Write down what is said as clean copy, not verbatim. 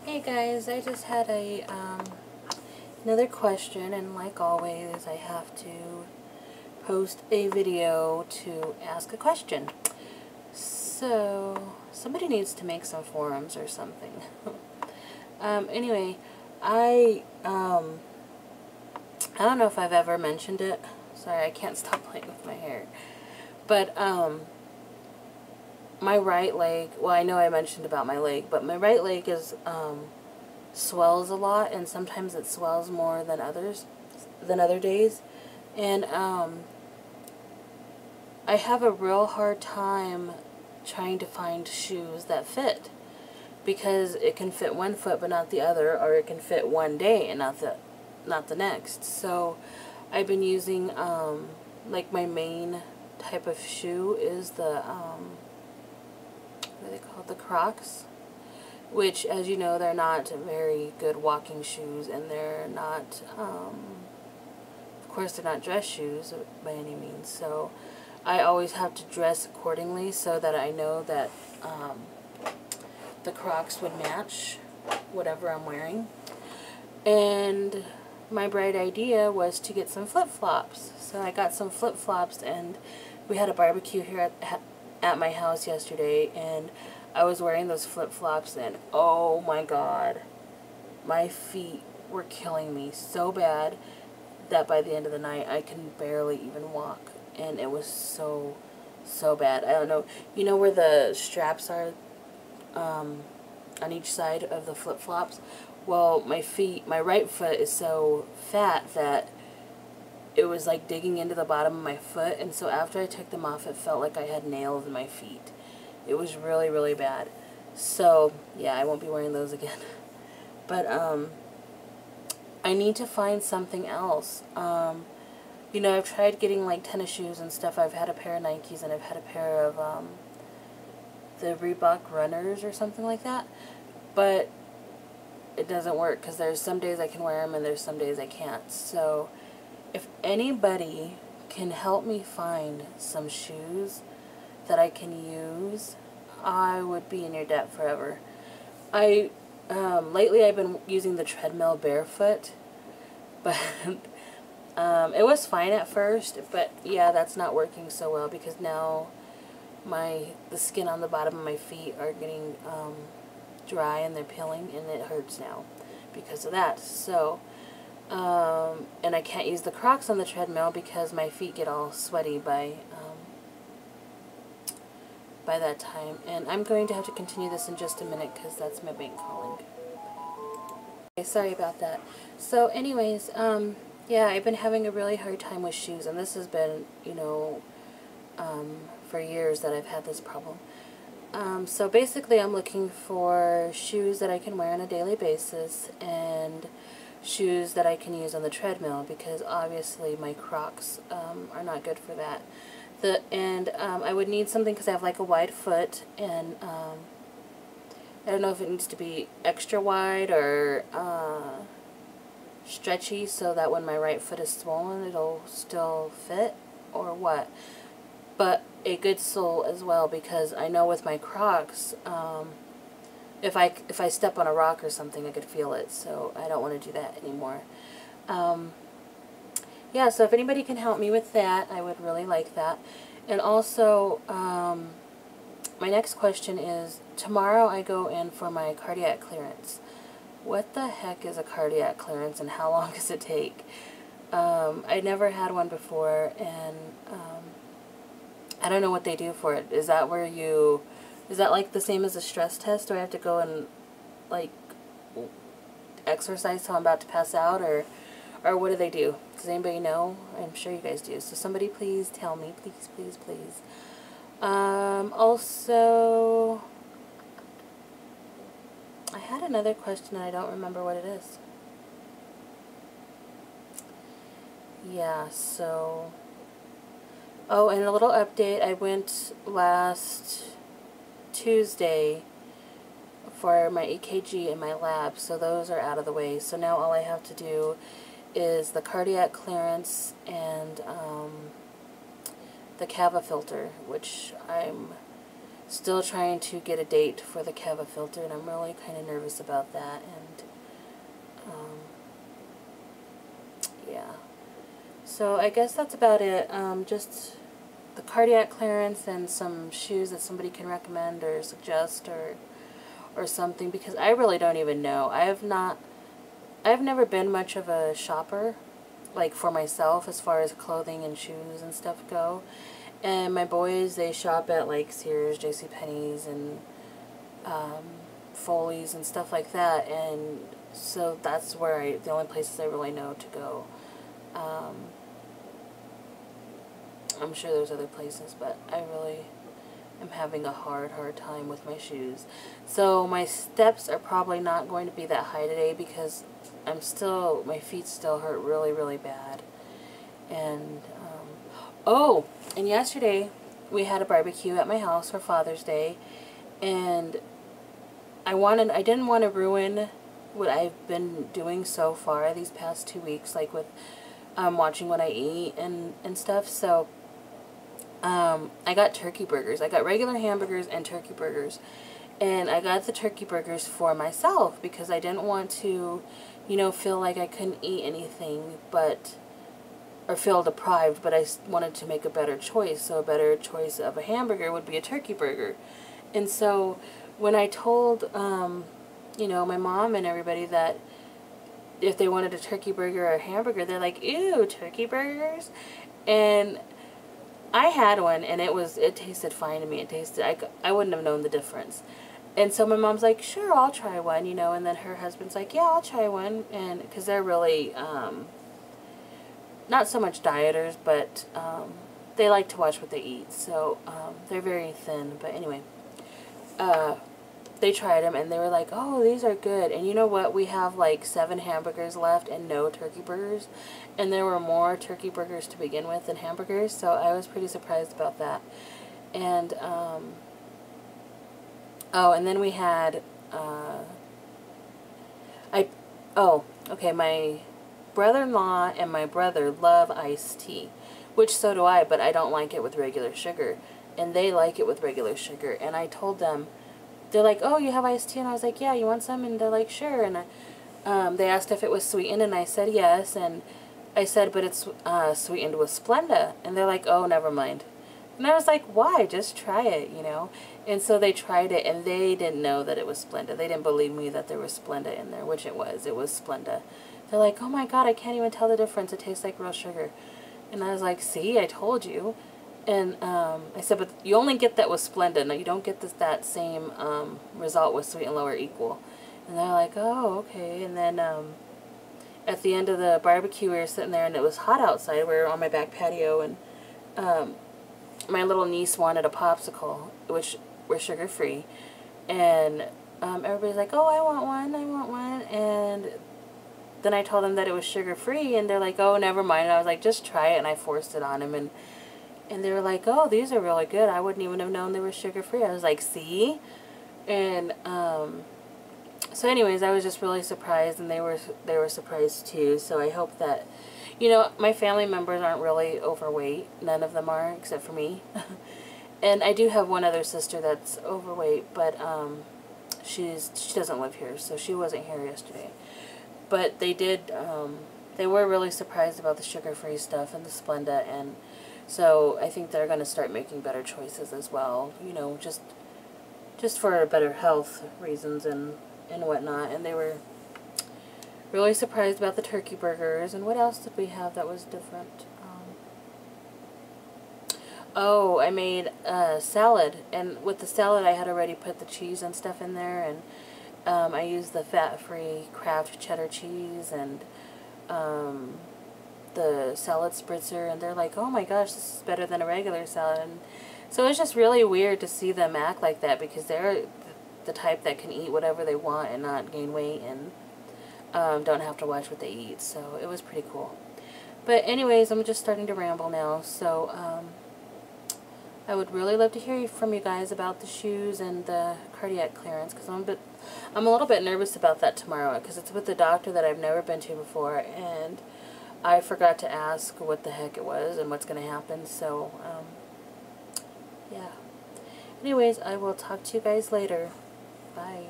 Hey guys, I just had another question, and like always I have to post a video to ask a question. So somebody needs to make some forums or something. Anyway, I don't know if I've ever mentioned it. Sorry, I can't stop playing with my hair. But my right leg, well, I know I mentioned about my leg, but my right leg is swells a lot, and sometimes it swells more than other days. And I have a real hard time trying to find shoes that fit, because it can fit one foot but not the other, or it can fit one day and not the next. So I've been using like my main type of shoe is the what are they called, the Crocs, which, as you know, they're not very good walking shoes, and they're not of course they're not dress shoes by any means. So I always have to dress accordingly so that I know that the Crocs would match whatever I'm wearing. And my bright idea was to get some flip-flops. So I got some flip-flops, and we had a barbecue here at my house yesterday, and I was wearing those flip-flops, and oh my god, my feet were killing me so bad that by the end of the night I can barely even walk, and it was so bad. I don't know, you know where the straps are on each side of the flip-flops? Well, my right foot is so fat that it was like digging into the bottom of my foot, and so after I took them off, it felt like I had nails in my feet. It was really bad. So yeah, I won't be wearing those again. But I need to find something else. You know, I've tried getting like tennis shoes and stuff. I've had a pair of Nikes, and I've had a pair of the Reebok Runners or something like that, but it doesn't work, because there's some days I can wear them and there's some days I can't. So if anybody can help me find some shoes that I can use, I would be in your debt forever. Lately I've been using the treadmill barefoot, but it was fine at first, but yeah, that's not working so well, because now the skin on the bottom of my feet are getting dry, and they're peeling, and it hurts now because of that. So and I can't use the Crocs on the treadmill because my feet get all sweaty by that time. And I'm going to have to continue this in just a minute, because that's my bank calling. Okay, sorry about that. So anyways, yeah, I've been having a really hard time with shoes, and this has been, you know, for years that I've had this problem. So basically I'm looking for shoes that I can wear on a daily basis, and shoes that I can use on the treadmill, because obviously my Crocs are not good for that. I would need something, because I have like a wide foot, and I don't know if it needs to be extra wide or stretchy, so that when my right foot is swollen it'll still fit, or what. But a good sole as well, because I know with my Crocs, if I step on a rock or something, I could feel it, so I don't want to do that anymore. Yeah, so if anybody can help me with that, I would really like that. And also, my next question is, tomorrow I go in for my cardiac clearance. What the heck is a cardiac clearance, and how long does it take? I never had one before, and I don't know what they do for it. Is that like the same as a stress test? Do I have to go and like exercise till I'm about to pass out, or what do they do? Does anybody know? I'm sure you guys do. So somebody please tell me, please. Also, I had another question and I don't remember what it is. Yeah, so, oh, and a little update. I went last Tuesday for my EKG and my lab, so those are out of the way. So now all I have to do is the cardiac clearance and the Cava filter, which I'm still trying to get a date for the Keva filter, and I'm really kind of nervous about that. And yeah, so I guess that's about it. Just the cardiac clearance and some shoes that somebody can recommend or suggest or something, because I really don't even know. I've never been much of a shopper, like for myself, as far as clothing and shoes and stuff go. And my boys, they shop at like Sears, JCPenney's, and Foley's and stuff like that. And so that's where the only places I really know to go. I'm sure there's other places, but I really am having a hard time with my shoes. So my steps are probably not going to be that high today because my feet still hurt really bad. And, oh, and yesterday we had a barbecue at my house for Father's Day, and I didn't want to ruin what I've been doing so far these past 2 weeks, like with watching what I eat and stuff. So I got turkey burgers. I got regular hamburgers and turkey burgers. And I got the turkey burgers for myself because I didn't want to, feel like I couldn't eat anything or feel deprived, but I wanted to make a better choice. So a better choice of a hamburger would be a turkey burger. And so when I told, my mom and everybody that if they wanted a turkey burger or a hamburger, they're like, ew, turkey burgers? And I had one, and it tasted fine to me. I wouldn't have known the difference. And so my mom's like, sure, I'll try one, and then her husband's like, yeah, I'll try one, and because they're really, not so much dieters, but they like to watch what they eat, so they're very thin. But anyway, they tried them, and they were like, oh, these are good. And you know what? We have like 7 hamburgers left and no turkey burgers. And there were more turkey burgers to begin with than hamburgers, so I was pretty surprised about that. And, and then we had, my brother-in-law and my brother love iced tea, which so do I, but I don't like it with regular sugar. And they like it with regular sugar. And I told them, they're like, oh, you have iced tea? And I was like, yeah, you want some? And they're like, sure. And they asked if it was sweetened, and I said yes. And I said, but it's sweetened with Splenda. And they're like, oh, never mind. And I was like, why? Just try it, And so they tried it, and they didn't know that it was Splenda. They didn't believe me that there was Splenda in there, which it was. It was Splenda. They're like, oh my God, I can't even tell the difference. It tastes like real sugar. And I was like, see, I told you. And I said, but you only get that with Splenda. No, you don't get that same result with Sweet and Low or Equal. And they're like, oh, okay. And then at the end of the barbecue, we were sitting there, and it was hot outside. We were on my back patio, and my little niece wanted a popsicle, which were sugar-free. And everybody's like, oh, I want one. And then I told them that it was sugar-free, and they're like, oh, never mind. And I was like, just try it, and I forced it on them, and they were like, oh, these are really good. I wouldn't even have known they were sugar-free. I was like, see? And so anyways, I was just really surprised, and they were surprised too. So I hope that, my family members aren't really overweight. None of them are, except for me. And I do have one other sister that's overweight, but she doesn't live here, so she wasn't here yesterday. But they were really surprised about the sugar-free stuff and the Splenda, and so I think they're going to start making better choices as well, just for better health reasons and whatnot. And they were really surprised about the turkey burgers. And what else did we have that was different? Oh, I made a salad, and with the salad I had already put the cheese and stuff in there, and I used the fat-free Kraft cheddar cheese and the salad spritzer, and they're like, oh my gosh, this is better than a regular salad. And so it's just really weird to see them act like that, because they're the type that can eat whatever they want and not gain weight, and don't have to watch what they eat. So it was pretty cool. But anyways, I'm just starting to ramble now, so I would really love to hear from you guys about the shoes and the cardiac clearance, because I'm a little bit nervous about that tomorrow, because it's with the doctor that I've never been to before, and I forgot to ask what the heck it was and what's going to happen. So yeah. Anyways, I will talk to you guys later. Bye.